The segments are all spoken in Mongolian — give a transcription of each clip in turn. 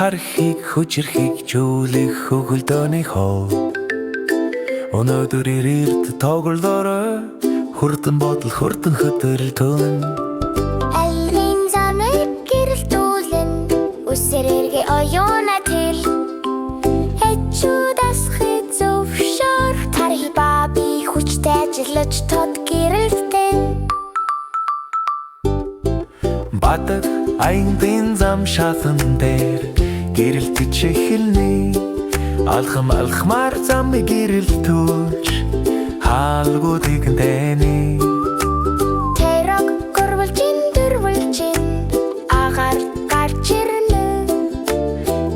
харахыг хүчрхэгжүүлэх хөгөлдөөний хоо өнөөдөр ирээд тоглоорой хурдан бодол хурдан хөдөлтөн Алрын замыг гэрэлтүүлэн үсэрэргээ оюуна тэл Эчүүдас зөвшөөр тархи баби хүчтэй ажиллаж тод гэрэлтэн Батаг аяндын зам шалан дээр гэрэлтэж эхэлнэ алхмаар замыг гэрэлтүүлж хаалгуудыг тэнэ Тэрэг гөрвөлжин агаар гарч ирнэ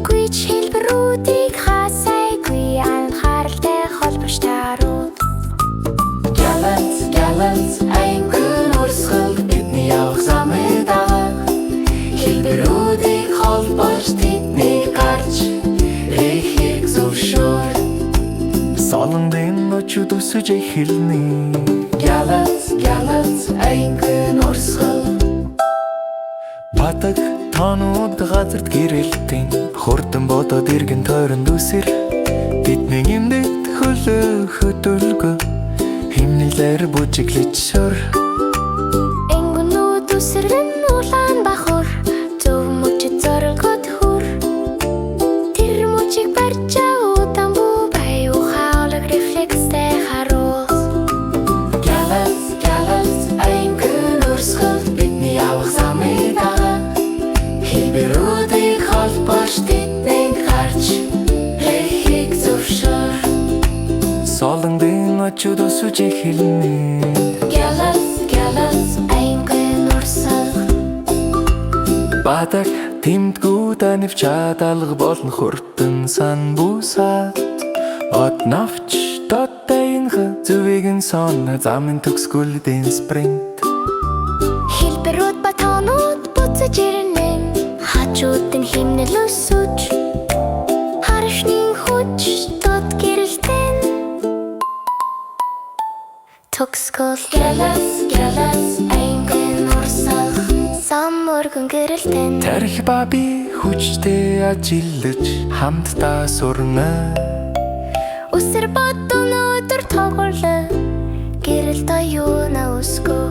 Гүйч хэлбэрүүдийг хасайгүй анхааралтай холбоштаруу Галанц аянгын урсгал бидний явах замыг дагах хэлбэрүүдийг холбож тэдний гарч эхийг зөвшөөр Солонгын очууд өсөж эхэлнэ Галанц аянгын урсгал Батаг тонууд газарт гэрэлтэн хурдан бодоод иргэн тойронд үсэр Бидний эмдэгт хөлөө хөдөлгөө химнэлээр бүжиглэж шор Энгүнүүд үсэргэн улаан бахур Зөв мөчөд зорилгод хүр Тэр мөчийг барьж удаан бүү бай ухаалаг рефлекстэй харуул Галанц аянгын урсгал бидний явах замыг дагах хэлбэрүүдийг холбож тэднийг гарч эхийг зөвшөөр Солонгын очууд өсөж эхэлнэ Галанц аянгын урсгал Батаг тэмдгүү танивч алга болон хурдан сан бусаад Од навч дотайнх зүвэгэн сон замын төгсгөлдийн спринт Хэлбэрүүд батонууд буцаж ирнэ Хажуудын химнэл өсөж Харшнын хүч тод гэрэлтэн Төгсгөл Галанц аянгын урсгал Зам өргөн гэрэлтэн Тарих баби хүчтэй ажиллаж хамтдаа сурна Үсэр бод өнөөдөр тоглоо Гэрэлт оюуна өсгөө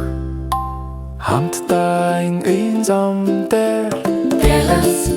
Хамтдаа энэ зам дээр Галанц